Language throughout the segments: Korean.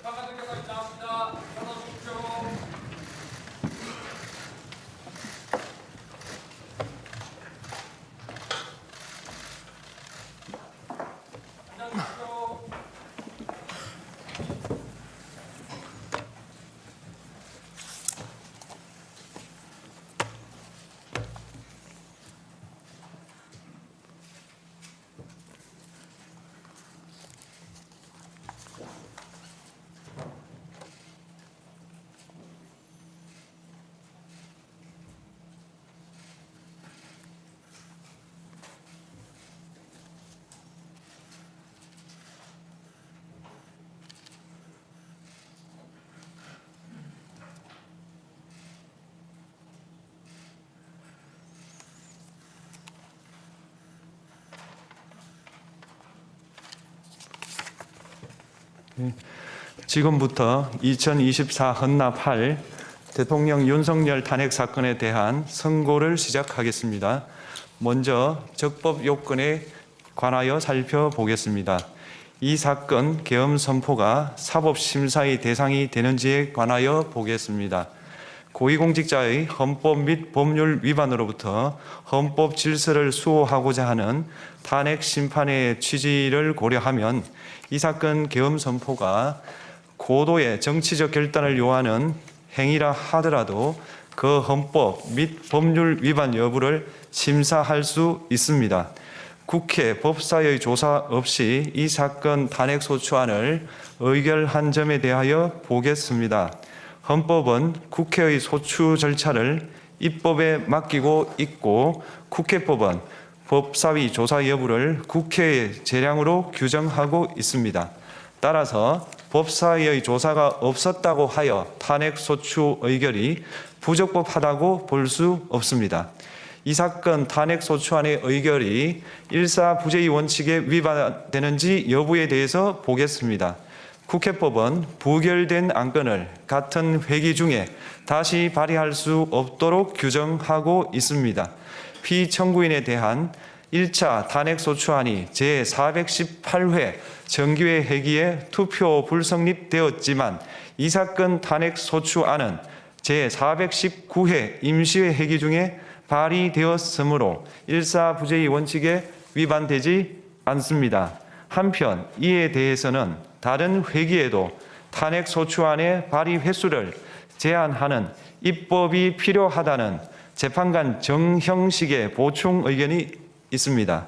재판관님께서 입장합니다. 일어나십시오. 앉아주십시오. 지금부터 2024 헌납 8 대통령 윤석열 탄핵 사건에 대한 선고를 시작하겠습니다. 먼저 적법 요건에 관하여 살펴보겠습니다. 이 사건 계엄 선포가 사법심사의 대상이 되는지에 관하여 보겠습니다. 고위공직자의 헌법 및 법률 위반으로부터 헌법 질서를 수호하고자 하는 탄핵 심판의 취지를 고려하면 이 사건 계엄 선포가 고도의 정치적 결단을 요하는 행위라 하더라도 그 헌법 및 법률 위반 여부를 심사할 수 있습니다. 국회 법사의 조사 없이 이 사건 탄핵 소추안을 의결한 점에 대하여 보겠습니다. 헌법은 국회의 소추 절차를 입법에 맡기고 있고 국회법은 법사위 조사 여부를 국회의 재량으로 규정하고 있습니다. 따라서 법사위의 조사가 없었다고 하여 탄핵 소추 의결이 부적법하다고 볼 수 없습니다. 이 사건 탄핵 소추안의 의결이 일사부재의 원칙에 위반되는지 여부에 대해서 보겠습니다. 국회법은 부결된 안건을 같은 회기 중에 다시 발의할 수 없도록 규정하고 있습니다. 피청구인에 대한 1차 탄핵소추안이 제418회 정기회 회기에 투표 불성립되었지만 이 사건 탄핵소추안은 제419회 임시회 회기 중에 발의되었으므로 일사부재의 원칙에 위반되지 않습니다. 한편 이에 대해서는 다른 회기에도 탄핵소추안의 발의 횟수를 제한하는 입법이 필요하다는 재판관 정형식의 보충 의견이 있습니다.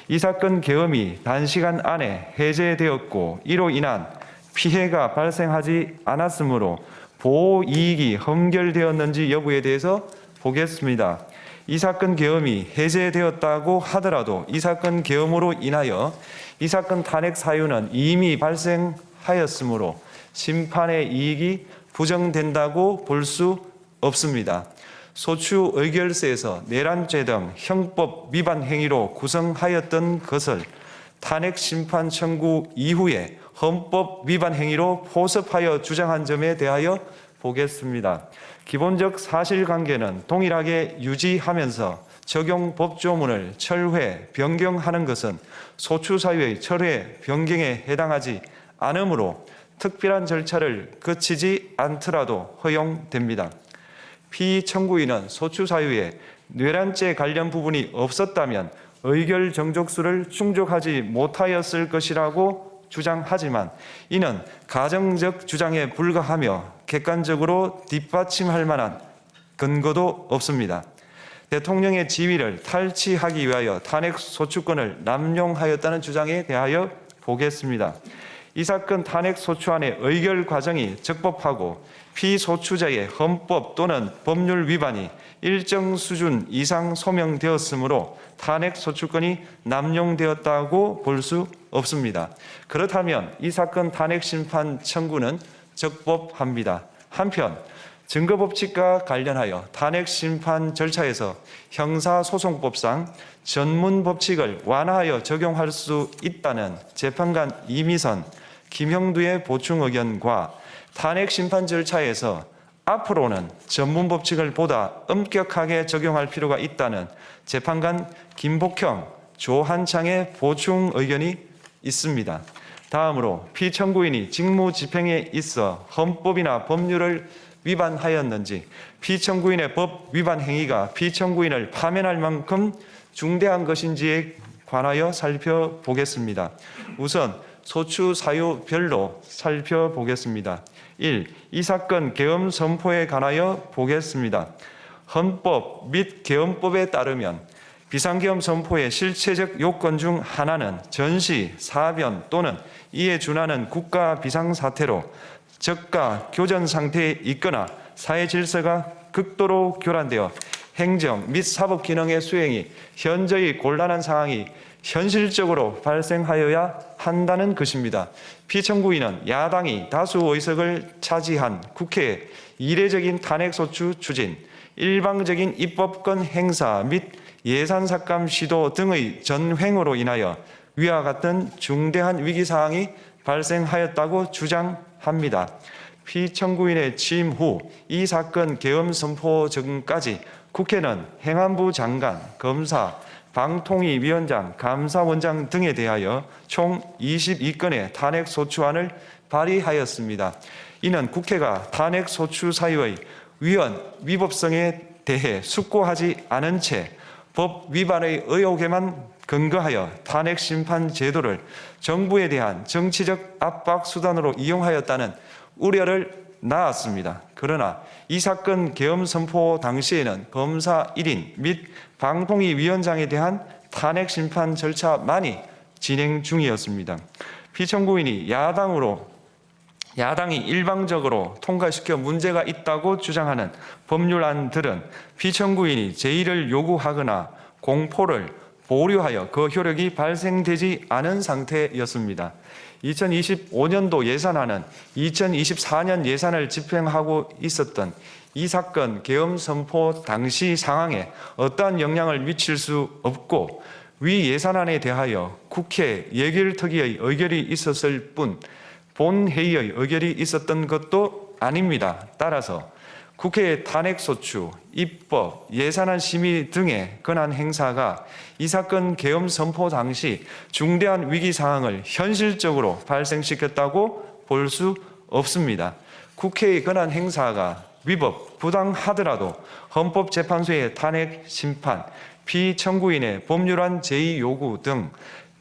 이 사건 계엄이 단시간 안에 해제되었고 이로 인한 피해가 발생하지 않았으므로 보호이익이 험결되었는지 여부에 대해서 보겠습니다. 이 사건 계엄이 해제되었다고 하더라도 이 사건 계엄으로 인하여 이 사건 탄핵 사유는 이미 발생하였으므로 심판의 이익이 부정된다고 볼 수 없습니다. 소추 의결서에서 내란죄 등 형법 위반 행위로 구성하였던 것을 탄핵 심판 청구 이후에 헌법 위반 행위로 포섭하여 주장한 점에 대하여 보겠습니다. 기본적 사실관계는 동일하게 유지하면서 적용 법조문을 철회, 변경하는 것은 소추 사유의 철회, 변경에 해당하지 않으므로 특별한 절차를 거치지 않더라도 허용됩니다. 피청구인은 소추 사유에 뇌란죄 관련 부분이 없었다면 의결 정족수를 충족하지 못하였을 것이라고 주장하지만 이는 가정적 주장에 불과하며 객관적으로 뒷받침할 만한 근거도 없습니다. 대통령의 지위를 탈취하기 위하여 탄핵 소추권을 남용하였다는 주장에 대하여 보겠습니다. 이 사건 탄핵 소추안의 의결 과정이 적법하고 피소추자의 헌법 또는 법률 위반이 일정 수준 이상 소명되었으므로 탄핵 소추권이 남용되었다고 볼 수 없습니다. 그렇다면 이 사건 탄핵 심판 청구는 적법합니다. 한편 증거법칙과 관련하여 탄핵 심판 절차에서 형사소송법상 전문 법칙을 완화하여 적용할 수 있다는 재판관 이미선, 김형두의 보충 의견과 탄핵 심판 절차에서 앞으로는 전문 법칙을 보다 엄격하게 적용할 필요가 있다는 재판관 김복형, 조한창의 보충 의견이 있습니다. 다음으로 피청구인이 직무집행에 있어 헌법이나 법률을 위반하였는지, 피청구인의 법 위반 행위가 피청구인을 파면할 만큼 중대한 것인지에 관하여 살펴보겠습니다. 우선 소추 사유별로 살펴보겠습니다. 1. 이 사건 계엄 선포에 관하여 보겠습니다. 헌법 및 계엄법에 따르면 비상계엄 선포의 실체적 요건 중 하나는 전시, 사변 또는 이에 준하는 국가 비상사태로 적가 교전 상태에 있거나 사회 질서가 극도로 교란되어 행정 및 사법 기능의 수행이 현저히 곤란한 상황이 현실적으로 발생하여야 한다는 것입니다. 피청구인은 야당이 다수 의석을 차지한 국회의 이례적인 탄핵소추 추진, 일방적인 입법권 행사 및 예산 삭감 시도 등의 전횡으로 인하여 위와 같은 중대한 위기사항이 발생하였다고 주장합니다. 피청구인의 취임 후 이 사건 계엄 선포 전까지 국회는 행안부 장관, 검사, 방통위위원장, 감사원장 등에 대하여 총 22건의 탄핵소추안을 발의하였습니다. 이는 국회가 탄핵소추 사유의 위헌위법성에 대해 숙고하지 않은 채 법 위반의 의혹에만 근거하여 탄핵심판 제도를 정부에 대한 정치적 압박 수단으로 이용하였다는 우려를 낳았습니다. 그러나 이 사건 계엄 선포 당시에는 검사 1인 및 방통위위원장에 대한 탄핵심판 절차만이 진행 중이었습니다. 피청구인이 야당이 일방적으로 통과시켜 문제가 있다고 주장하는 법률안들은 피청구인이 제의를 요구하거나 공포를 보류하여 그 효력이 발생되지 않은 상태였습니다. 2025년도 예산안은 2024년 예산을 집행하고 있었던 이 사건 계엄 선포 당시 상황에 어떠한 영향을 미칠 수 없고, 위 예산안에 대하여 국회 예결특위의 의결이 있었을 뿐 본회의의 의결이 있었던 것도 아닙니다. 따라서 국회의 탄핵소추, 입법, 예산안 심의 등의 권한 행사가 이 사건 계엄 선포 당시 중대한 위기사항을 현실적으로 발생시켰다고 볼 수 없습니다. 국회의 권한 행사가 위법, 부당하더라도 헌법재판소의 탄핵 심판, 피청구인의 법률안 제의 요구 등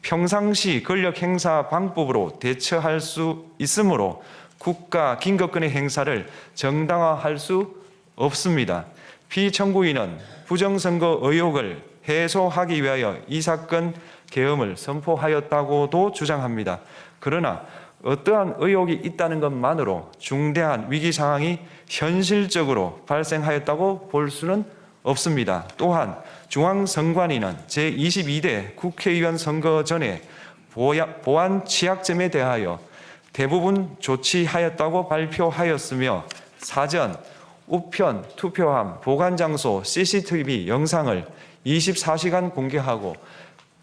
평상시 권력 행사 방법으로 대처할 수 있으므로 국가 긴급권의 행사를 정당화할 수 없습니다. 피청구인은 부정선거 의혹을 해소하기 위하여 이 사건 계엄을 선포하였다고도 주장합니다. 그러나 어떠한 의혹이 있다는 것만으로 중대한 위기 상황이 현실적으로 발생하였다고 볼 수는 없습니다. 또한 중앙선관위는 제22대 국회의원 선거 전에 보안 취약점에 대하여 대부분 조치하였다고 발표하였으며, 사전, 우편, 투표함, 보관장소, CCTV 영상을 24시간 공개하고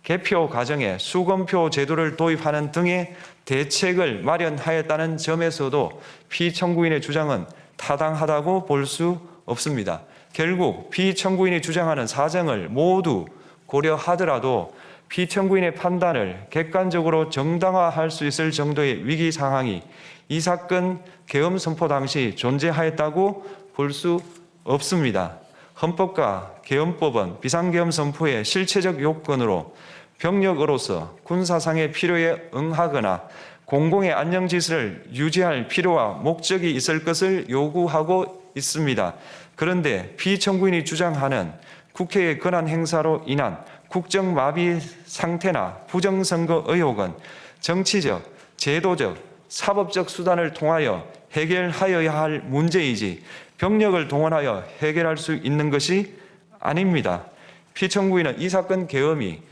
개표 과정에 수검표 제도를 도입하는 등의 대책을 마련하였다는 점에서도 피청구인의 주장은 타당하다고 볼 수 없습니다. 결국 피청구인이 주장하는 사정을 모두 고려하더라도 피청구인의 판단을 객관적으로 정당화할 수 있을 정도의 위기 상황이 이 사건 계엄 선포 당시 존재하였다고 볼 수 없습니다. 헌법과 계엄법은 비상계엄 선포의 실체적 요건으로 병력으로서 군사상의 필요에 응하거나 공공의 안녕 질서를 유지할 필요와 목적이 있을 것을 요구하고 있습니다. 그런데 피청구인이 주장하는 국회의 권한 행사로 인한 국정마비 상태나 부정선거 의혹은 정치적, 제도적, 사법적 수단을 통하여 해결하여야 할 문제이지 병력을 동원하여 해결할 수 있는 것이 아닙니다. 피청구인은 이 사건 계엄이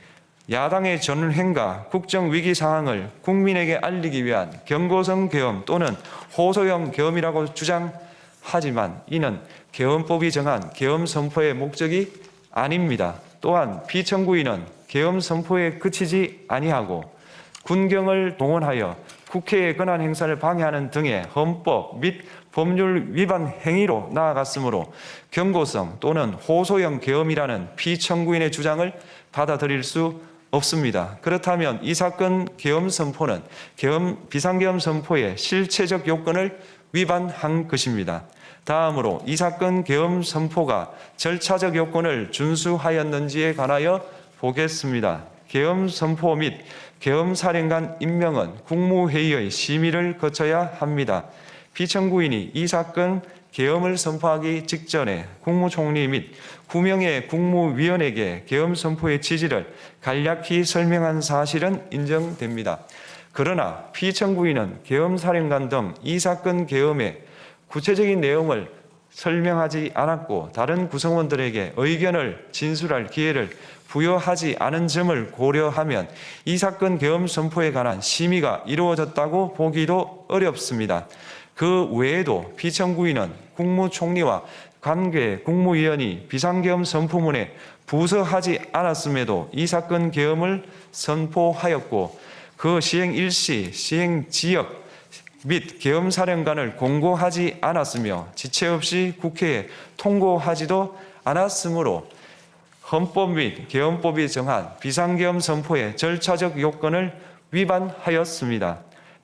야당의 전횡과 국정위기 상황을 국민에게 알리기 위한 경고성 계엄 또는 호소형 계엄이라고 주장하지만 이는 계엄법이 정한 계엄 선포의 목적이 아닙니다. 또한 피청구인은 계엄 선포에 그치지 아니하고 군경을 동원하여 국회의 권한 행사를 방해하는 등의 헌법 및 법률 위반 행위로 나아갔으므로 경고성 또는 호소형 계엄이라는 피청구인의 주장을 받아들일 수 없습니다. 그렇다면 이 사건 계엄 선포는 비상계엄 선포의 실체적 요건을 위반한 것입니다. 다음으로 이 사건 계엄 선포가 절차적 요건을 준수하였는지에 관하여 보겠습니다. 계엄 선포 및 계엄 사령관 임명은 국무회의의 심의를 거쳐야 합니다. 피청구인이 이 사건 계엄을 선포하기 직전에 국무총리 및 9명의 국무위원에게 계엄 선포의 취지를 간략히 설명한 사실은 인정됩니다. 그러나 피청구인은 계엄사령관 등 이 사건 계엄의 구체적인 내용을 설명하지 않았고 다른 구성원들에게 의견을 진술할 기회를 부여하지 않은 점을 고려하면 이 사건 계엄 선포에 관한 심의가 이루어졌다고 보기도 어렵습니다. 그 외에도 피청구인은 국무총리와 관계 국무위원이 비상계엄 선포문에 부서하지 않았음에도 이 사건 계엄을 선포하였고 그 시행 일시, 시행 지역 및 계엄사령관을 공고하지 않았으며 지체 없이 국회에 통고하지도 않았으므로 헌법 및 계엄법이 정한 비상계엄 선포의 절차적 요건을 위반하였습니다.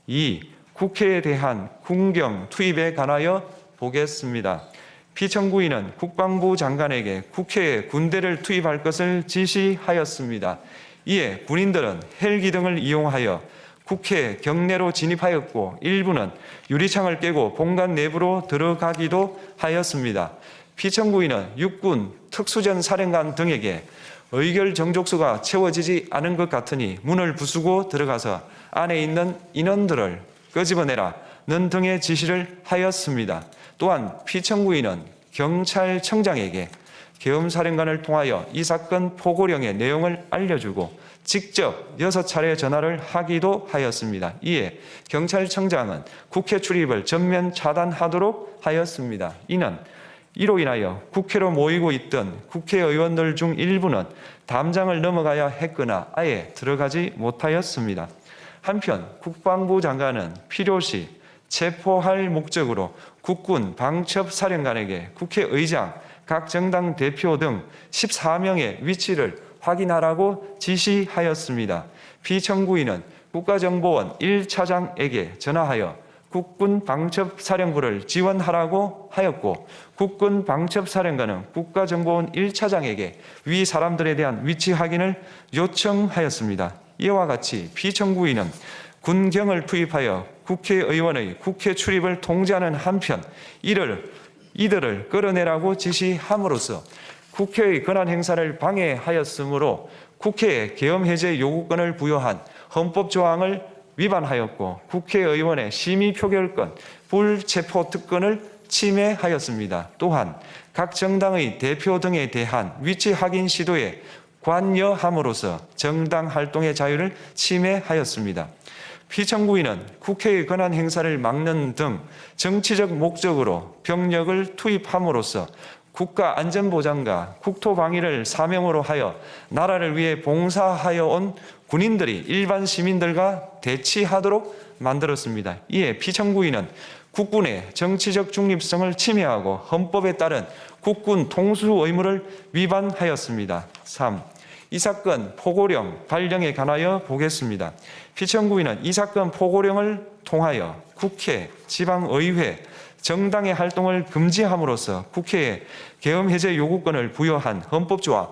2. 국회에 대한 군경 투입에 관하여 보겠습니다. 피청구인은 국방부 장관에게 국회에 군대를 투입할 것을 지시하였습니다. 이에 군인들은 헬기 등을 이용하여 국회 경내로 진입하였고 일부는 유리창을 깨고 본관 내부로 들어가기도 하였습니다. 피청구인은 육군 특수전 사령관 등에게 의결 정족수가 채워지지 않은 것 같으니 문을 부수고 들어가서 안에 있는 인원들을 끄집어내라는 등의 지시를 하였습니다. 또한 피청구인은 경찰청장에게 계엄사령관을 통하여 이 사건 포고령의 내용을 알려주고 직접 6차례 전화를 하기도 하였습니다. 이에 경찰청장은 국회 출입을 전면 차단하도록 하였습니다. 이로 인하여 국회로 모이고 있던 국회의원들 중 일부는 담장을 넘어가야 했거나 아예 들어가지 못하였습니다. 한편 국방부 장관은 필요시 체포할 목적으로 국군 방첩사령관에게 국회의장, 각 정당 대표 등 14명의 위치를 확인하라고 지시하였습니다. 피청구인은 국가정보원 1차장에게 전화하여 국군 방첩사령부를 지원하라고 하였고 국군 방첩사령관은 국가정보원 1차장에게 위 사람들에 대한 위치 확인을 요청하였습니다. 이와 같이 피청구인은 군경을 투입하여 국회의원의 국회 출입을 통제하는 한편 이들을 끌어내라고 지시함으로써 국회의 권한 행사를 방해하였으므로 국회에 계엄 해제 요구권을 부여한 헌법 조항을 위반하였고 국회의원의 심의 표결권, 불체포 특권을 침해하였습니다. 또한 각 정당의 대표 등에 대한 위치 확인 시도에 관여함으로써 정당 활동의 자유를 침해하였습니다. 피청구인은 국회의 권한 행사를 막는 등 정치적 목적으로 병력을 투입함으로써 국가 안전보장과 국토방위를 사명으로 하여 나라를 위해 봉사하여 온 군인들이 일반 시민들과 대치하도록 만들었습니다. 이에 피청구인은 국군의 정치적 중립성을 침해하고 헌법에 따른 국군 통수 의무를 위반하였습니다. 3. 이 사건 포고령 발령에 관하여 보겠습니다. 피청구인은 이 사건 포고령을 통하여 국회, 지방의회, 정당의 활동을 금지함으로써 국회에 계엄 해제 요구권을 부여한 헌법조항,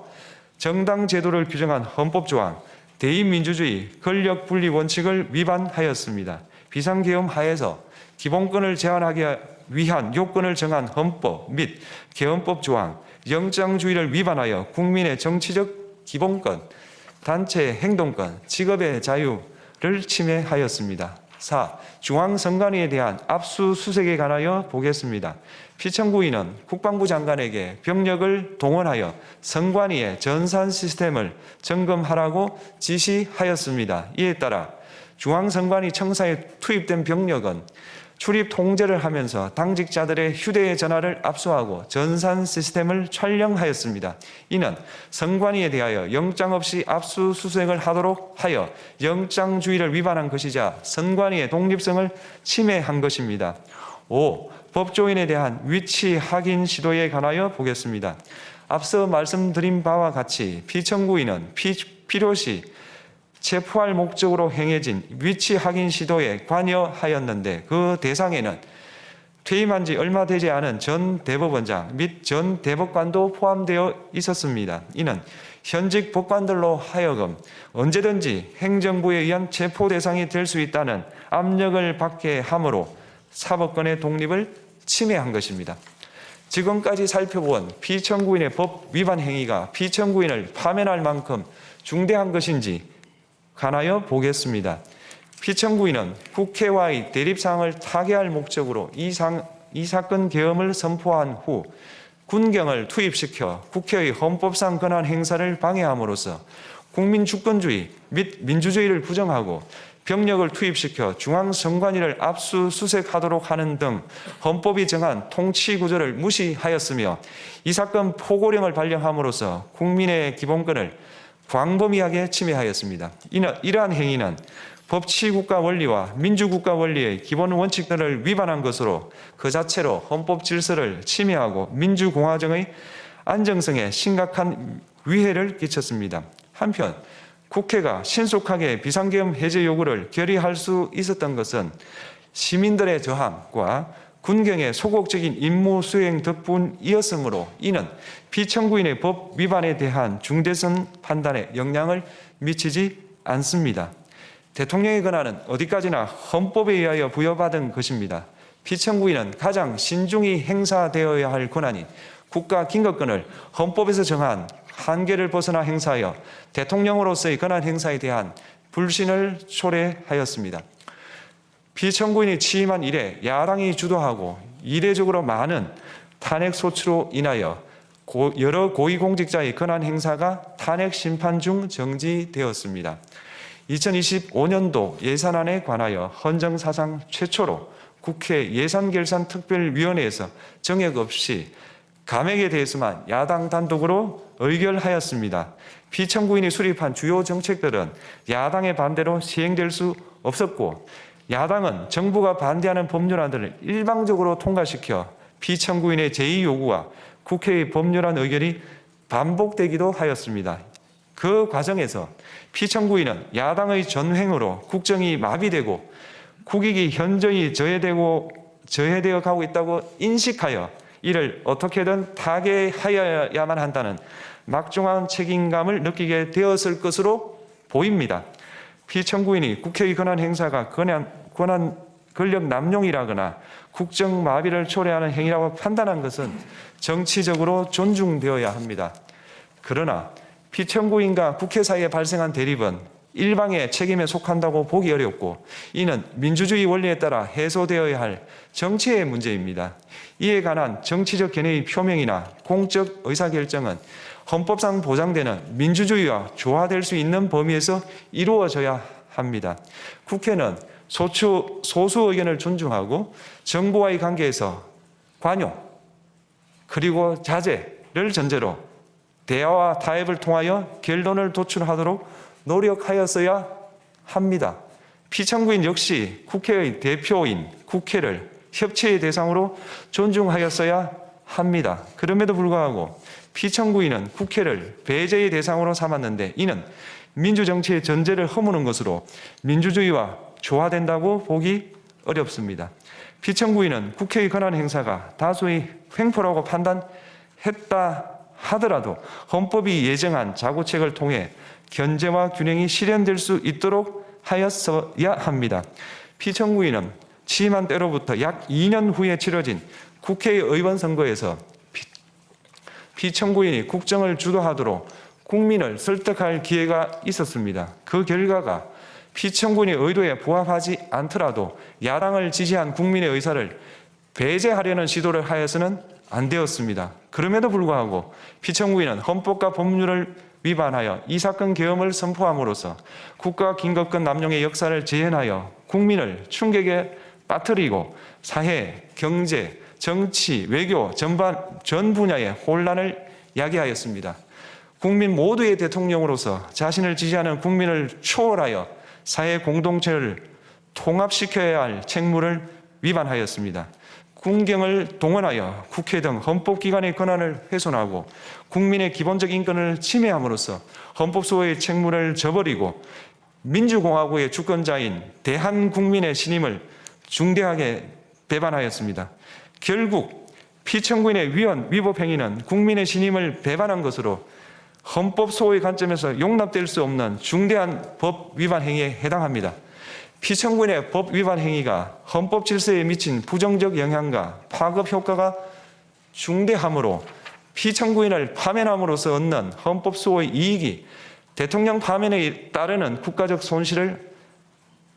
정당 제도를 규정한 헌법조항, 대의민주주의 권력 분리 원칙을 위반하였습니다. 비상계엄 하에서 기본권을 제한하기 위한 요건을 정한 헌법 및 계엄법 조항, 영장주의를 위반하여 국민의 정치적 기본권, 단체 행동권, 직업의 자유를 침해하였습니다. 4. 중앙선관위에 대한 압수수색에 관하여 보겠습니다. 피청구인은 국방부 장관에게 병력을 동원하여 선관위의 전산 시스템을 점검하라고 지시하였습니다. 이에 따라 중앙선관위 청사에 투입된 병력은 출입 통제를 하면서 당직자들의 휴대전화를 압수하고 전산 시스템을 촬영하였습니다. 이는 선관위에 대하여 영장 없이 압수수색을 하도록 하여 영장주의를 위반한 것이자 선관위의 독립성을 침해한 것입니다. 5. 법조인에 대한 위치 확인 시도에 관하여 보겠습니다. 앞서 말씀드린 바와 같이 피청구인은 필요시 체포할 목적으로 행해진 위치 확인 시도에 관여하였는데 그 대상에는 퇴임한 지 얼마 되지 않은 전 대법원장 및 전 대법관도 포함되어 있었습니다. 이는 현직 법관들로 하여금 언제든지 행정부에 의한 체포 대상이 될 수 있다는 압력을 받게 함으로 사법권의 독립을 침해한 것입니다. 지금까지 살펴본 피청구인의 법 위반 행위가 피청구인을 파면할 만큼 중대한 것인지 관하여 보겠습니다. 피청구인은 국회와의 대립상을 타개할 목적으로 이 사건 계엄을 선포한 후 군경을 투입시켜 국회의 헌법상 권한 행사를 방해함으로써 국민 주권주의 및 민주주의를 부정하고 병력을 투입시켜 중앙선관위를 압수수색하도록 하는 등 헌법이 정한 통치구조를 무시하였으며 이 사건 포고령을 발령함으로써 국민의 기본권을 광범위하게 침해하였습니다. 이러한 행위는 법치국가 원리와 민주국가 원리의 기본 원칙들을 위반한 것으로 그 자체로 헌법 질서를 침해하고 민주공화정의 안정성에 심각한 위해를 끼쳤습니다. 한편 국회가 신속하게 비상계엄 해제 요구를 결의할 수 있었던 것은 시민들의 저항과 군경의 소극적인 임무 수행 덕분이었으므로 이는 피청구인의 법 위반에 대한 중대성 판단에 영향을 미치지 않습니다. 대통령의 권한은 어디까지나 헌법에 의하여 부여받은 것입니다. 피청구인은 가장 신중히 행사되어야 할 권한인 국가 긴급권을 헌법에서 정한 한계를 벗어나 행사하여 대통령으로서의 권한 행사에 대한 불신을 초래하였습니다. 피청구인이 취임한 이래 야당이 주도하고 이례적으로 많은 탄핵 소추로 인하여 여러 고위공직자의 권한 행사가 탄핵 심판 중 정지되었습니다. 2025년도 예산안에 관하여 헌정사상 최초로 국회 예산결산특별위원회에서 정액 없이 감액에 대해서만 야당 단독으로 의결하였습니다. 피청구인이 수립한 주요 정책들은 야당의 반대로 시행될 수 없었고 야당은 정부가 반대하는 법률안들을 일방적으로 통과시켜 피청구인의 제2 요구와 국회의 법률안 의결이 반복되기도 하였습니다. 그 과정에서 피청구인은 야당의 전횡으로 국정이 마비되고 국익이 현저히 저해되어 가고 있다고 인식하여 이를 어떻게든 타개하여야만 한다는 막중한 책임감을 느끼게 되었을 것으로 보입니다. 피청구인이 국회의 권한 행사가 권력 남용이라거나 국정 마비를 초래하는 행위라고 판단한 것은 정치적으로 존중되어야 합니다. 그러나 피청구인과 국회 사이에 발생한 대립은 일방의 책임에 속한다고 보기 어렵고 이는 민주주의 원리에 따라 해소되어야 할 정치의 문제입니다. 이에 관한 정치적 견해의 표명이나 공적 의사결정은 헌법상 보장되는 민주주의와 조화될 수 있는 범위에서 이루어져야 합니다. 국회는 소수 의견을 존중하고 정부와의 관계에서 관용 그리고 자제를 전제로 대화와 타협을 통하여 결론을 도출하도록 노력하였어야 합니다. 피청구인 역시 국회의 대표인 국회를 협치의 대상으로 존중하였어야 합니다. 그럼에도 불구하고 피청구인은 국회를 배제의 대상으로 삼았는데 이는 민주정치의 전제를 허무는 것으로 민주주의와 조화된다고 보기 어렵습니다. 피청구인은 국회의 권한 행사가 다수의 횡포라고 판단했다 하더라도 헌법이 예정한 자구책을 통해 견제와 균형이 실현될 수 있도록 하였어야 합니다. 피청구인은 취임한 때로부터 약 2년 후에 치러진 국회의원 선거에서 피청구인이 국정을 주도하도록 국민을 설득할 기회가 있었습니다. 그 결과가 피청구인의 의도에 부합하지 않더라도 야당을 지지한 국민의 의사를 배제하려는 시도를 하여서는 안 되었습니다. 그럼에도 불구하고 피청구인은 헌법과 법률을 위반하여 이 사건 계엄을 선포함으로써 국가 긴급권 남용의 역사를 재현하여 국민을 충격에 빠뜨리고 사회, 경제, 정치, 외교 전 분야의 혼란을 야기하였습니다. 국민 모두의 대통령으로서 자신을 지지하는 국민을 초월하여 사회 공동체를 통합시켜야 할 책무를 위반하였습니다. 군경을 동원하여 국회 등 헌법기관의 권한을 훼손하고 국민의 기본적 인권을 침해함으로써 헌법소의 책무를 저버리고 민주공화국의 주권자인 대한국민의 신임을 중대하게 배반하였습니다. 결국 피청구인의 위법 행위는 국민의 신임을 배반한 것으로 헌법소의 관점에서 용납될 수 없는 중대한 법 위반 행위에 해당합니다. 피청구인의 법 위반 행위가 헌법 질서에 미친 부정적 영향과 파급 효과가 중대하므로 피청구인을 파면함으로써 얻는 헌법소의 이익이 대통령 파면에 따르는 국가적 손실을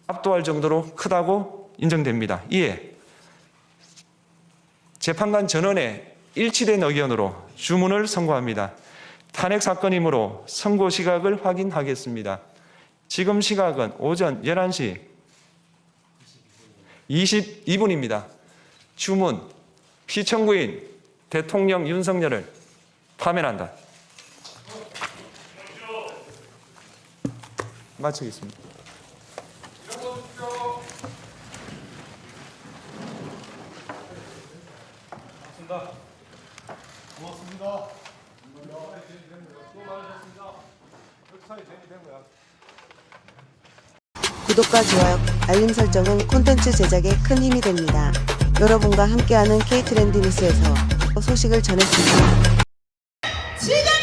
압도할 정도로 크다고 인정됩니다. 이에 재판관 전원의 일치된 의견으로 주문을 선고합니다. 탄핵 사건이므로 선고 시각을 확인하겠습니다. 지금 시각은 오전 11시 22분입니다. 주문, 피청구인 대통령 윤석열을 파면한다. 마치겠습니다. 일어서십시오. 고맙습니다. 구독과 좋아요, 알림 설정은 콘텐츠 제작에 큰 힘이 됩니다. 여러분과 함께하는 K트렌드 뉴스에서 소식을 전했습니다. 지금